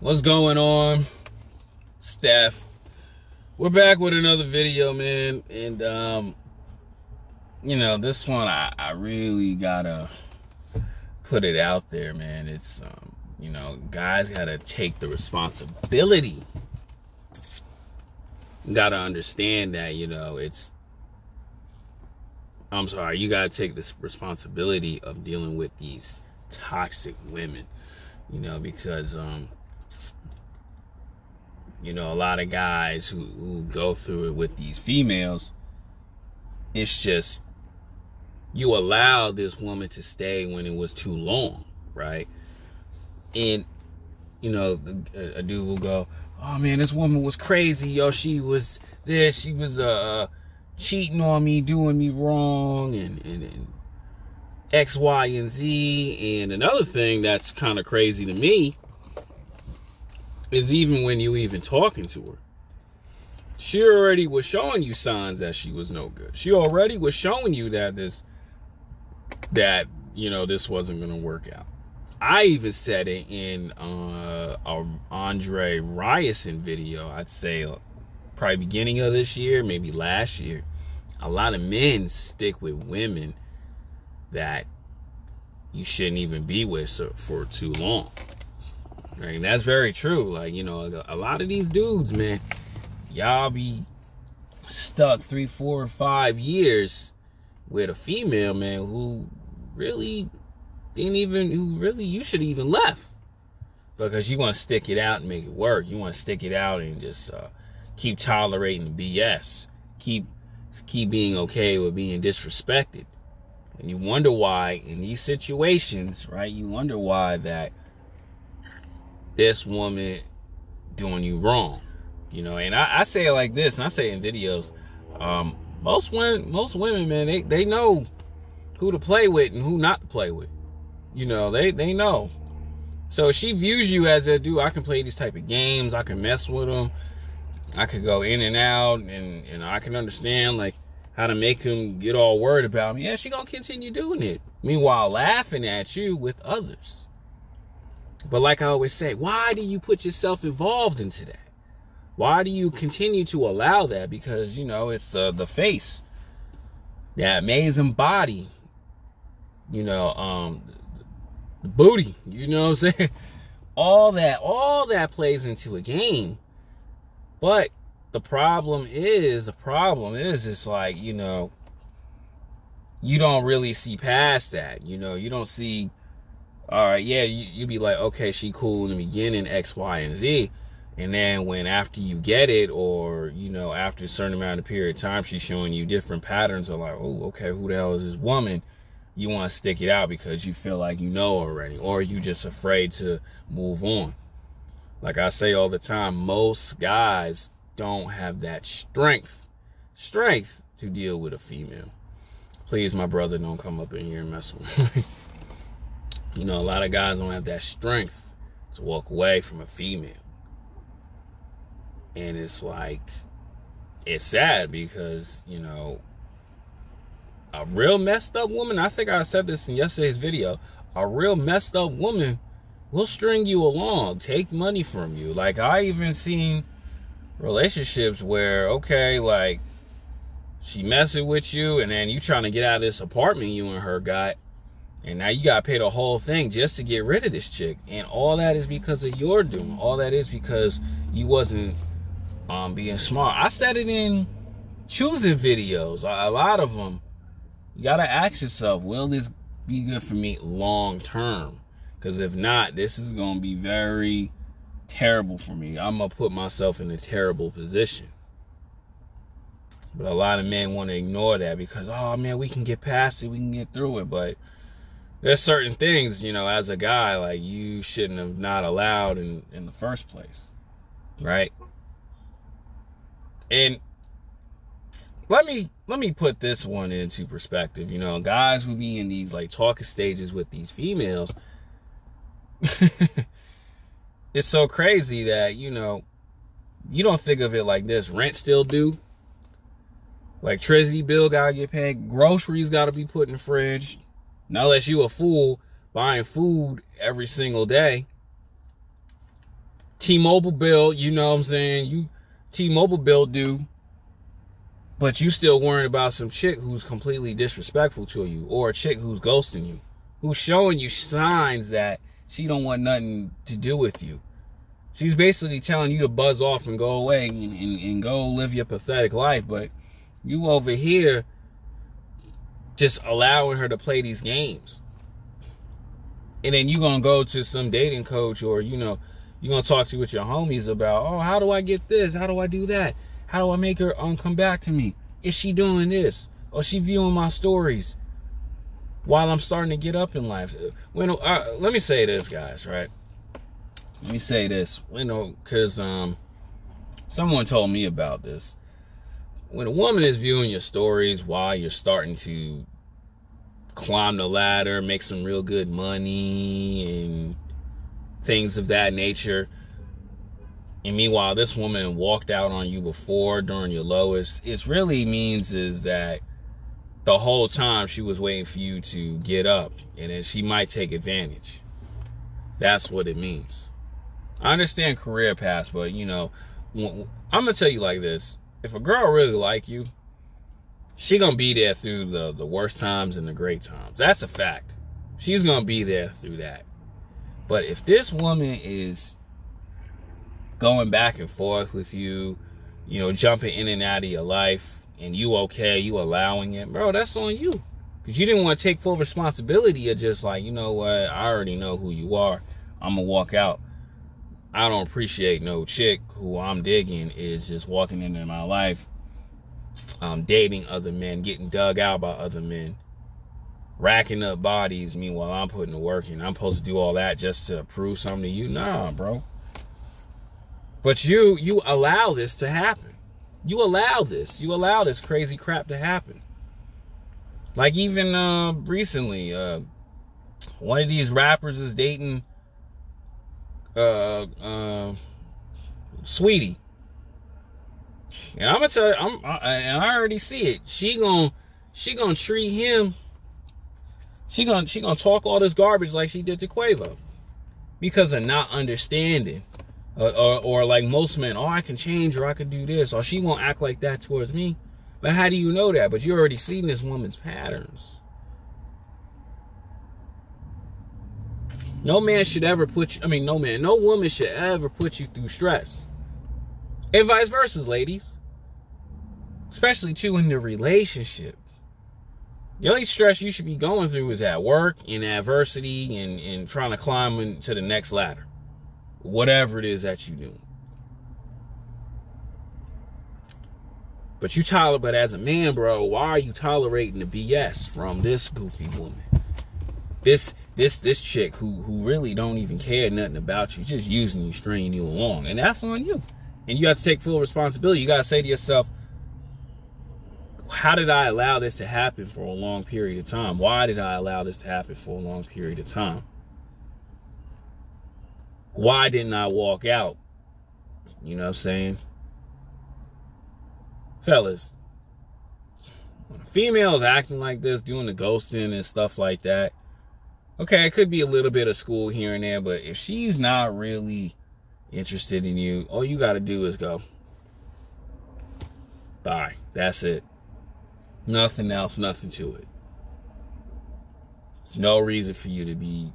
What's going on, Steph? We're back with another video, man. And this one I really gotta put it out there, man. It's guys gotta take the responsibility. You gotta understand that, you gotta take this responsibility of dealing with these toxic women, because a lot of guys who go through it with these females, it's just you allowed this woman to stay when it was too long, right? And a dude will go, oh man, this woman was crazy, yo. She was this, she was cheating on me, doing me wrong, and X, Y, and Z. And another thing that's kind of crazy to me is even when you even talking to her, she already was showing you signs that she was no good. She already was showing you that this wasn't gonna work out. I even said it in a Andre Ryerson video. I'd say probably beginning of this year, maybe last year. A lot of men stick with women that you shouldn't even be with for too long. Right? And that's very true. Like, a lot of these dudes, man, y'all be stuck 3, 4, 5 years with a female, man, who really you should even left, because you want to stick it out and make it work. You want to stick it out and just keep tolerating BS, keep being okay with being disrespected. And you wonder why in these situations, right? You wonder why that this woman doing you wrong, And I say it like this, and I say it in videos. Most women, man, they know who to play with and who not to play with. They know. So if she views you as a dude, I can play these type of games, I can mess with them, I could go in and out, and I can understand like how to make him get all worried about me. Yeah, she gonna continue doing it. Meanwhile, laughing at you with others. But like I always say, why do you put yourself involved into that? Why do you continue to allow that? Because, it's the face, that amazing body, the booty, you know what I'm saying? All that plays into a game. But the problem is it's like, you don't really see past that. You don't see, all right, yeah, you be like, okay, she cool in the beginning, X, Y, and Z. And then when after you get it, or, after a certain amount of period of time, she's showing you different patterns of like, oh, okay, who the hell is this woman? You want to stick it out because you feel like you know already, or you just afraid to move on. Like I say all the time, most guys don't have that strength to deal with a female. Please, my brother, don't come up in here and mess with me. A lot of guys don't have that strength to walk away from a female. And it's like, it's sad because, a real messed up woman, I think I said this in yesterday's video, a real messed up woman will string you along, take money from you. Like, I even seen relationships where, okay, like, she messing with you, and then you trying to get out of this apartment you and her got, and now you gotta pay the whole thing just to get rid of this chick. And all that is because of your doom. All that is because you wasn't being smart. I said it in choosing videos, a lot of them. You gotta ask yourself, will this be good for me long term? Because if not, this is gonna be very terrible for me. I'm gonna put myself in a terrible position. But a lot of men want to ignore that because, oh man, we can get past it, we can get through it. But there's certain things, as a guy, like, you shouldn't have not allowed in the first place, right? And let me put this one into perspective. Guys who be in these like talking stages with these females, it's so crazy that, you don't think of it like this. Rent still due. Electricity bill gotta get paid. Groceries gotta be put in the fridge. Not unless you a fool buying food every single day. T-Mobile bill, you know what I'm saying? You T-Mobile bill due, but you still worrying about some chick who's completely disrespectful to you, or a chick who's ghosting you, who's showing you signs that she don't want nothing to do with you. She's basically telling you to buzz off and go away and go live your pathetic life, but you over here just allowing her to play these games. And then you're going to go to some dating coach, or, you know, you're going to talk to with your homies about, oh, how do I get this? How do I do that? How do I make her come back to me? Is she doing this? Or she viewing my stories while I'm starting to get up in life? Let me say this, guys, right? Let me say this, you know, because someone told me about this. When a woman is viewing your stories while you're starting to climb the ladder, make some real good money and things of that nature, and meanwhile this woman walked out on you before during your lowest, it really means is that the whole time she was waiting for you to get up, and then she might take advantage. That's what it means. I understand career paths, but you know, I'm gonna tell you like this: if a girl really like you, she gonna be there through the worst times and the great times. That's a fact. She's gonna be there through that. But if this woman is going back and forth with you, you know, jumping in and out of your life, and you okay, you allowing it, bro, that's on you. Because you didn't want to take full responsibility of just like, you know what, I already know who you are. I'm going to walk out. I don't appreciate no chick who I'm digging is just walking into my life, dating other men, getting dug out by other men, racking up bodies. Meanwhile, I'm putting the work in. I'm supposed to do all that just to prove something to you? Nah, bro. But you allow this to happen. You allow this. You allow this crazy crap to happen. Like even recently, one of these rappers is dating Sweetie. And I'm gonna tell you, and I already see it. She gonna treat him. She gonna talk all this garbage like she did to Quavo, because of not understanding, or like most men, oh, I can change, or I can do this, or she won't act like that towards me. But how do you know that? But you already seen this woman's patterns. No man should ever put you, no woman should ever put you through stress. And vice versa, ladies. Especially too in the relationship. The only stress you should be going through is at work, in adversity, and trying to climb into the next ladder. Whatever it is that you do. But but as a man, bro, why are you tolerating the BS from this goofy woman? This chick who really don't even care nothing about you, just using you, stringing you along. And that's on you. And you have to take full responsibility. You got to say to yourself, how did I allow this to happen for a long period of time? Why did I allow this to happen for a long period of time? Why didn't I walk out? You know what I'm saying? Fellas, when a female is acting like this, doing the ghosting and stuff like that, okay, it could be a little bit of school here and there, but if she's not really interested in you, all you got to do is go. Bye. That's it. Nothing else, nothing to it. There's no reason for you to be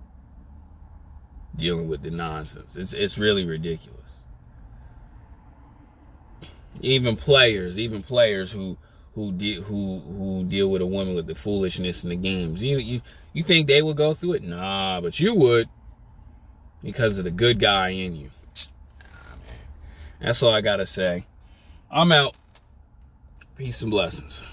dealing with the nonsense. It's really ridiculous. Even players who deal with a woman with the foolishness in the games. You think they would go through it? Nah, but you would, because of the good guy in you. Man. That's all I gotta say. I'm out. Peace and blessings.